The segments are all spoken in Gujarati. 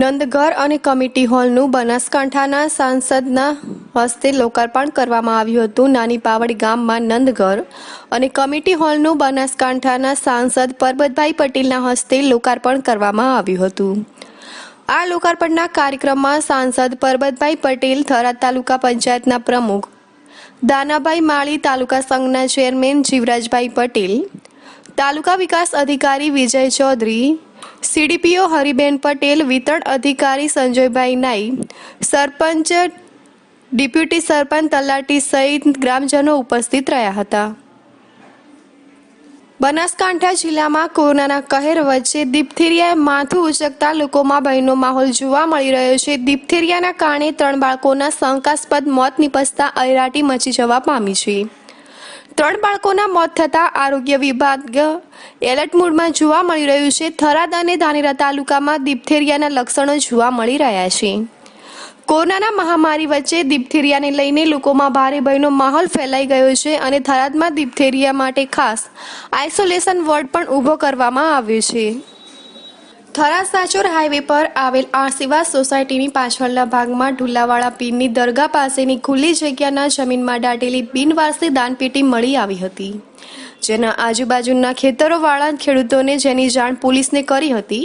નંદઘર અને કમિટી હોલનું બનાસકાંઠાના સાંસદના હસ્તે લોકાર્પણ કરવામાં આવ્યું હતું। નાની પાવડી ગામમાં નંદઘર અને કમિટી હોલનું બનાસકાંઠાના સાંસદ પરબતભાઈ પટેલના હસ્તે લોકાર્પણ કરવામાં આવ્યું હતું। આ લોકાર્પણના કાર્યક્રમમાં સાંસદ પરબતભાઈ પટેલ, થરાદ તાલુકા પંચાયતના પ્રમુખ દાનાભાઈ માળી, તાલુકા સંઘના ચેરમેન જીવરાજભાઈ પટેલ, તાલુકા વિકાસ અધિકારી વિજય ચૌધરી, सीडीपीओ हरिबेन पटेल, वितरण अधिकारी संजयभाई नाई, सरपंच, डिप्यूटी सरपंच, तलाटी सहित ग्रामजनों उपस्थित रह्या हता। बनासकांठा जिल्लाમાં કોરોનાના કહેર વચ્ચે ડિપ્થેરિયાએ માથું ઉચકતા લોકોમાં ભયનો માહોલ જોવા મળી રહ્યો છે। ડિપ્થેરિયાના કારણે 3 બાળકોના શંકાસ્પદ મોત નિપજતા અરેરાટી મચી જવા પામી છે। 3 બાળકોના મોત થતાં આરોગ્ય વિભાગ એલર્ટ મોડમાં જોવા મળી રહ્યું છે। થરાદ અને ધાનેરા તાલુકામાં ડિપ્થેરિયાના લક્ષણો જોવા મળી રહ્યા છે। કોરોનાના મહામારી વચ્ચે ડિપ્થેરિયાને લઈને લોકોમાં ભારે ભયનો માહોલ ફેલાઈ ગયો છે અને થરાદમાં ડિપ્થેરિયા માટે ખાસ આઇસોલેશન વોર્ડ પણ ઊભો કરવામાં આવ્યો છે। થરાદ સાચોર હાઈવે પર આવેલ આશીર્વાદ સોસાયટીની પાછળના ભાગમાં ઢુલાવાળા પીરની દરગાહ પાસેની ખુલ્લી જગ્યાના જમીનમાં દાટેલી બિનવારસી દાનપેટી મળી આવી હતી, જેના આજુબાજુના ખેતરોવાળા ખેડૂતોને જેની જાણ પોલીસને કરી હતી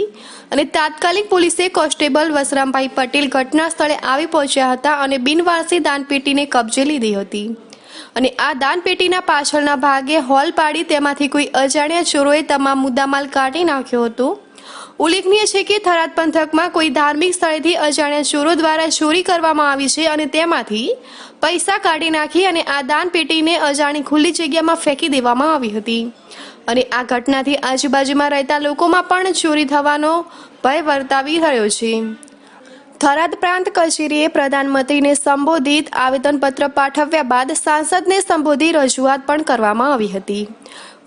અને તાત્કાલિક પોલીસે કોન્સ્ટેબલ વસરામભાઈ પટેલ ઘટના સ્થળે આવી પહોંચ્યા હતા અને બિનવારસી દાનપેટીને કબજે લીધી હતી અને આ દાનપેટીના પાછળના ભાગે હોલ પાડી તેમાંથી કોઈ અજાણ્યા ચોરોએ તમામ મુદ્દામાલ કાઢી નાખ્યો હતો। ઉલ્લેખનીય છે કે થરાદ પંથકમાં કોઈ ધાર્મિક સ્થળેથી અજાણ્યા ચોરો દ્વારા ચોરી કરવામાં આવી છે અને તેમાંથી પૈસા કાઢી નાખી અને આ દાનપેટીને અજાણી ખુલ્લી જગ્યામાં ફેંકી દેવામાં આવી હતી અને આ ઘટનાથી આજુબાજુમાં રહેતા લોકોમાં પણ ચોરી થવાનો ભય વર્તાવી રહ્યો છે। થરાદ પ્રાંત કચેરીએ પ્રધાનમંત્રીને સંબોધિત આવેદનપત્ર પાઠવ્યા બાદ સાંસદને સંબોધી રજૂઆત પણ કરવામાં આવી હતી।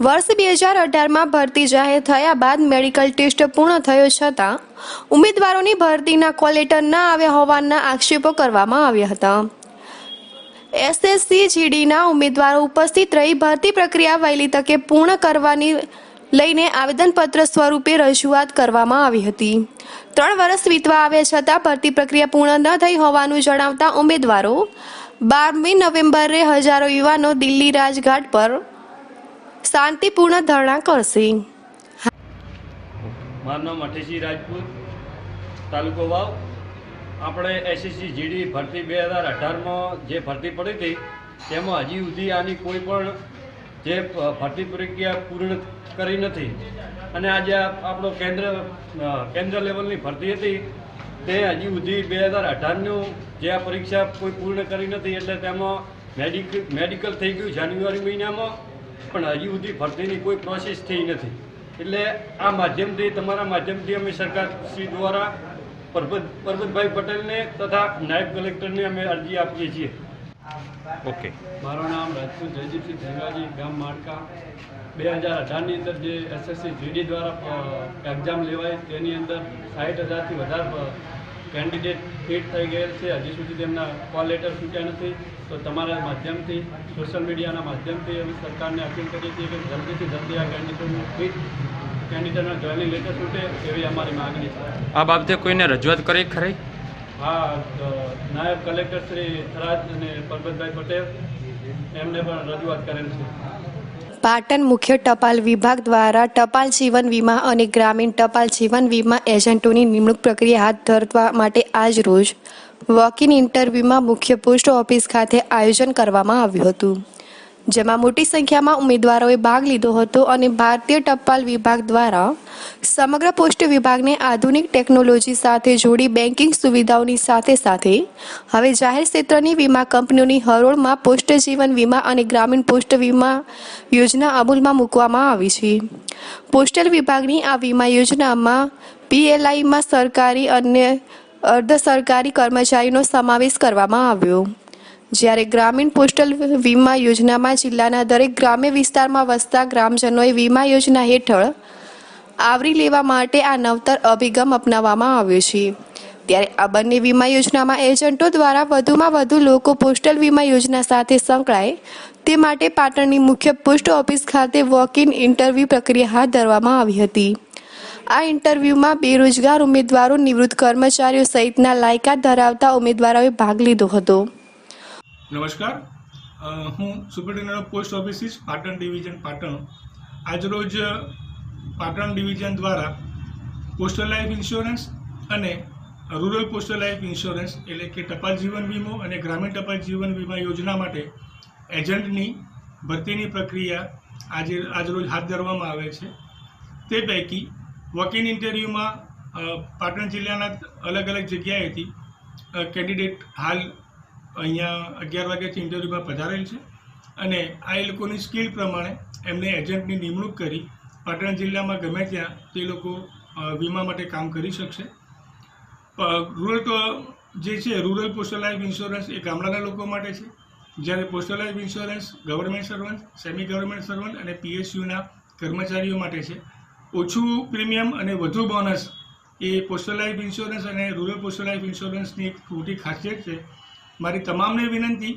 વર્ષ 2018માં ભરતી જાહેર થયા બાદ મેડિકલ ટેસ્ટ પૂર્ણ થયો છતાં ઉમેદવારોની ભરતીના કોલ લેટર ન આવ્યા હોવાના આક્ષેપો કરવામાં આવ્યા હતા। એસએસસી જીડીના ઉમેદવારો ઉપસ્થિત રહી ભરતી પ્રક્રિયા વહેલી તકે પૂર્ણ કરવાની લઈને આવેદનપત્ર સ્વરૂપે રજૂઆત કરવામાં આવી હતી। 3 વર્ષ વીતવા આવ્યા છતાં ભરતી પ્રક્રિયા પૂર્ણ ન થઈ હોવાનું જણાવતા ઉમેદવારો 12મી નવેમ્બરે હજારો યુવાનો દિલ્હી રાજઘાટ પર શાંતિપૂર્ણ ધરણા કરશે। મારું નામ અઠેશી રાજપૂત, તાલુકો વાવ। આપણે એસએસસી જીડી ભરતી 2018માં જે ભરતી પડી હતી તેમાં હજી સુધી આની કોઈ પણ જે ભરતી પ્રક્રિયા પૂર્ણ કરી નથી અને આજે આપણો કેન્દ્ર લેવલની ભરતી હતી તે હજી સુધી 2018નું જે આ પરીક્ષા કોઈ પૂર્ણ કરી નથી, એટલે તેમાં મેડિકલ થઈ ગયું જાન્યુઆરી મહિનામાં, પણ હજી સુધી ભરતીની કોઈ પ્રોસેસ થઈ નથી। એટલે આ માધ્યમથી, તમારા માધ્યમથી અમે સરકારશ્રી દ્વારા પરબતભાઈ પટેલને તથા નાયબ કલેક્ટરને અમે અરજી આપીએ છીએ। ઓકે, મારું નામ રાજપૂત જયદીપસિંહ ધેંગાજી, ગામ માળકા। 2018ની અંદર જે એસએસસી જીડી દ્વારા એક્ઝામ લેવાય તેની અંદર 60,000થી વધારે કેન્ડિડેટ ફિટ થઈ ગયેલ છે। હજી સુધી તેમના કોલ લેટર છૂટ્યા નથી। તો તમારા માધ્યમથી, સોશિયલ મીડિયાના માધ્યમથી અમે સરકારને અપીલ કરીએ છીએ કે જલ્દીથી જલ્દી આ કેન્ડિડેટનું ફિટ કેન્ડિડેટના જોઈનિંગ લેટર છૂટે એવી અમારી માગણી છે। આ બાબતે કોઈને રજૂઆત કરી ખરી? હા, નાયબ કલેક્ટર શ્રી થરાદ અને પરબતભાઈ પટેલ એમને પણ રજૂઆત કરેલ છે। પાટણ મુખ્ય ટપાલ વિભાગ દ્વારા ટપાલ જીવન વીમા અને ગ્રામીણ ટપાલ જીવન વીમા એજન્ટોની નિમણૂક પ્રક્રિયા હાથ ધરવા માટે આજ રોજ વોક ઇન ઇન્ટરવ્યૂમાં મુખ્ય પોસ્ટ ઓફિસ ખાતે આયોજન કરવામાં આવ્યું હતું, જેમાં મોટી સંખ્યામાં ઉમેદવારોએ ભાગ લીધો હતો અને ભારતીય ટપાલ વિભાગ દ્વારા સમગ્ર પોસ્ટ વિભાગને આધુનિક ટેકનોલોજી સાથે જોડી બેન્કિંગ સુવિધાઓની સાથે સાથે હવે જાહેર ક્ષેત્રની વીમા કંપનીઓની હરોળમાં પોસ્ટ જીવન વીમા અને ગ્રામીણ પોસ્ટ વીમા યોજના અમલમાં મૂકવામાં આવી છે। પોસ્ટલ વિભાગની આ વીમા યોજનામાં પીએલઆઈમાં સરકારી અને અર્ધ સરકારી કર્મચારીનો સમાવેશ કરવામાં આવ્યો, જ્યારે ગ્રામીણ પોસ્ટલ વીમા યોજનામાં જિલ્લાના દરેક ગ્રામ્ય વિસ્તારમાં વસતા ગ્રામજનોએ વીમા યોજના હેઠળ આવરી લેવા માટે આ નવતર અભિગમ અપનાવવામાં આવ્યો છે। ત્યારે આ બંને વીમા યોજનામાં એજન્ટો દ્વારા વધુમાં વધુ લોકો પોસ્ટલ વીમા યોજના સાથે સંકળાય તે માટે પાટણની મુખ્ય પોસ્ટ ઓફિસ ખાતે વોક ઇન ઇન્ટરવ્યૂ પ્રક્રિયા હાથ ધરવામાં આવી હતી। આ ઇન્ટરવ્યૂમાં બેરોજગાર ઉમેદવારો, નિવૃત્ત કર્મચારીઓ સહિતના લાયકાત ધરાવતા ઉમેદવારોએ ભાગ લીધો હતો. નમસ્કાર, હું superintendent of post offices Patan division Patan. આજરોજ પાટણ ડિવિઝન દ્વારા પોસ્ટલ લાઈફ ઇન્સ્યોરન્સ અને રૂરલ પોસ્ટલ લાઈફ ઇન્સ્યોરન્સ એટલે કે ટપાલ જીવન વીમો અને ગ્રામીણ ટપાલ જીવન વીમા યોજના માટે એજન્ટની ભરતીની પ્રક્રિયા આજરોજ હાથ ધરવામાં આવે છે. તે પૈકી વોક-ઇન ઇન્ટરવ્યૂમાં પાટણ જિલ્લાના અલગ અલગ જગ્યાએથી કેન્ડિડેટ હાલ અહીંયા 11 વાગ્યાથી ઇન્ટરવ્યૂમાં પધારેલ છે અને આ એ લોકોની સ્કિલ પ્રમાણે એમને એજન્ટની નિમણૂક કરી પાટણ જિલ્લામાં ગમે ત્યાં તે લોકો વીમા માટે કામ કરી શકશે. રૂરલ જે છે રૂરલ પોસ્ટલ લાઈફ ઇન્સ્યોરન્સ એ ગામડાના લોકો માટે છે, જ્યારે postal life insurance government servant, semi government servant અને PSUના કર્મચારીઓ માટે છે. ઓછું પ્રીમિયમ અને વધુ બોનસ એ પોસ્ટલ લાઈફ ઇન્સ્યોરન્સ અને રૂરલ પોસ્ટલ લાઈફ ઇન્સ્યોરન્સની એક મોટી ખાસિયત છે. મારી તમામને વિનંતી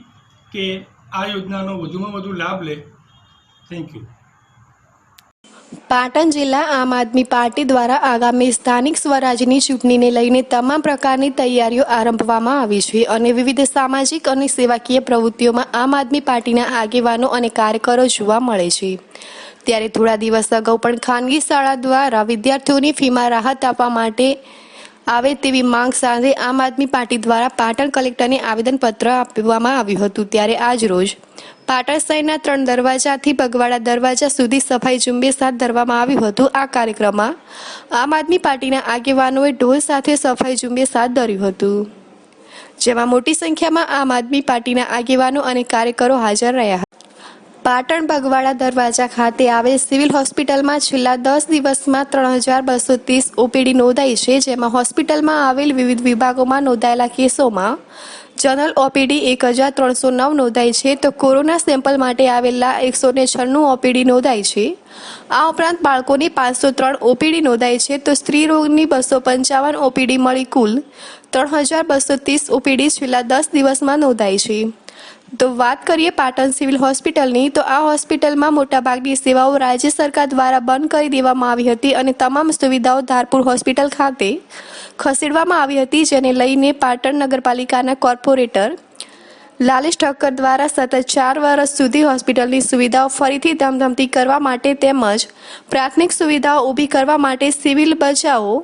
કે આ યોજનાનો વધુમાં વધુ લાભ લે. Thank you. પાટણ જિલ્લા આમ આદમી પાર્ટી દ્વારા આગામી સ્થાનિક સ્વરાજની ચૂંટણીને લઈને તમામ પ્રકારની તૈયારીઓ આરંભવામાં આવી છે અને વિવિધ સામાજિક અને સેવાકીય પ્રવૃત્તિઓમાં આમ આદમી પાર્ટીના આગેવાનો અને કાર્યકરો જોવા મળે છે. ત્યારે થોડા દિવસ અગાઉ પણ ખાનગી શાળા દ્વારા વિદ્યાર્થીઓની ફીમાં રાહત આપવા માટે આવે તેવી માંગ સાથે આમ આદમી પાર્ટી દ્વારા પાટણ કલેક્ટરને આવેદનપત્ર આપવામાં આવ્યું હતું. ત્યારે આજ રોજ પાટણ શહેરના 3 દરવાજાથી બગવાડા દરવાજા સુધી સફાઈ ઝુંબેશ હાથ ધરવામાં આવ્યું હતું. આ કાર્યક્રમમાં આમ આદમી પાર્ટીના આગેવાનોએ ઢોલ સાથે સફાઈ ઝુંબેશ હાથ ધર્યું હતું, જેમાં મોટી સંખ્યામાં આમ આદમી પાર્ટીના આગેવાનો અને કાર્યકરો હાજર રહ્યા હતા. પાટણ બગવાડા દરવાજા ખાતે આવેલ સિવિલ હોસ્પિટલમાં છેલ્લા 10 દિવસમાં 3230 OPD નોંધાઈ છે, જેમાં હોસ્પિટલમાં આવેલ વિવિધ વિભાગોમાં નોંધાયેલા કેસોમાં જનરલ OPD 1309 નોંધાઈ છે, તો કોરોના સેમ્પલ માટે આવેલા 196 OPD નોંધાઈ છે. આ ઉપરાંત બાળકોની 503 OPD નોંધાઈ છે, તો સ્ત્રી રોગની 255 OPD મળી કુલ 3230 OPD છેલ્લા 10 દિવસમાં નોંધાઈ છે. તો વાત કરીએ પાટણ સિવિલ હોસ્પિટલની, તો આ હોસ્પિટલમાં મોટાભાગની સેવાઓ રાજ્ય સરકાર દ્વારા બંધ કરી દેવામાં આવી હતી અને તમામ સુવિધાઓ ધારપુર હોસ્પિટલ ખાતે ખસેડવામાં આવી હતી, જેને લઈને પાટણ નગરપાલિકાના કોર્પોરેટર લાલેશ ઠક્કર દ્વારા સતત 4 વર્ષ સુધી હોસ્પિટલની સુવિધાઓ ફરીથી ધમધમતી કરવા માટે તેમજ પ્રાથમિક સુવિધાઓ ઊભી કરવા માટે સિવિલ બચાવો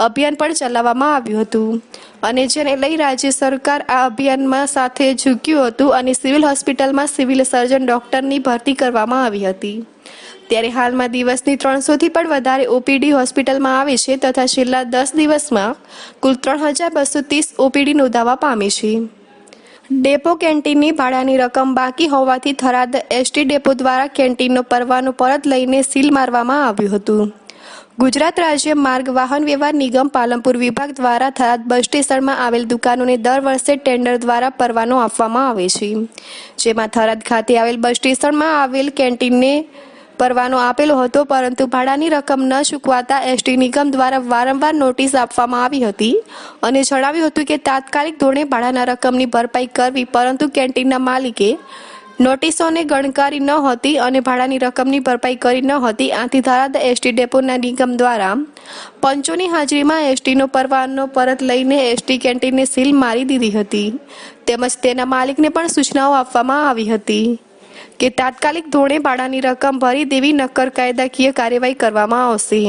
અભિયાન પણ ચલાવવામાં આવ્યું હતું અને જેને લઈ રાજ્ય સરકાર આ અભિયાનમાં સાથે ઝૂક્યું હતું અને સિવિલ હોસ્પિટલમાં સિવિલ સર્જન ડૉક્ટરની ભરતી કરવામાં આવી હતી. ત્યારે હાલમાં દિવસની 300થી પણ વધારે OPD હોસ્પિટલમાં આવે છે તથા છેલ્લા 10 દિવસમાં કુલ 3230 OPD નોંધાવા પામી છે. ડેપો કેન્ટીનની ભાડાની રકમ બાકી હોવાથી થરાદ ST ડેપો દ્વારા કેન્ટીનનો પરવાનો પરત લઈને સીલ મારવામાં આવ્યું હતું. ગુજરાત રાજ્ય માર્ગ વાહન વ્યવહાર નિગમ પાલનપુર વિભાગ દ્વારા થરાદ બસ સ્ટેશનમાં આવેલ દુકાનોને દર વર્ષે ટેન્ડર દ્વારા પરવાનો આપવામાં આવે છે, જેમાં થરાદ ખાતે આવેલ બસ સ્ટેશનમાં આવેલ કેન્ટીનને પરવાનો આપેલો હતો, પરંતુ ભાડાની રકમ ન ચૂકવાતા ST નિગમ દ્વારા વારંવાર નોટિસ આપવામાં આવી હતી અને જણાવ્યું હતું કે તાત્કાલિક ધોરણે ભાડાના રકમની ભરપાઈ કરવી, પરંતુ કેન્ટીનના માલિકે નોટિસોને ગણકારી ન હતી અને ભાડાની રકમની ભરપાઈ કરી ન હતી. આથી થરાદ ST ડેપોના નિગમ દ્વારા પંચોની હાજરીમાં STનો પરવાનો પરત લઈને ST કેન્ટીનને સીલ મારી દીધી હતી, તેમજ તેના માલિકને પણ સૂચનાઓ આપવામાં આવી હતી કે તાત્કાલિક ધોરણે ભાડાની રકમ ભરી દેવી, નક્કર કાયદાકીય કાર્યવાહી કરવામાં આવશે.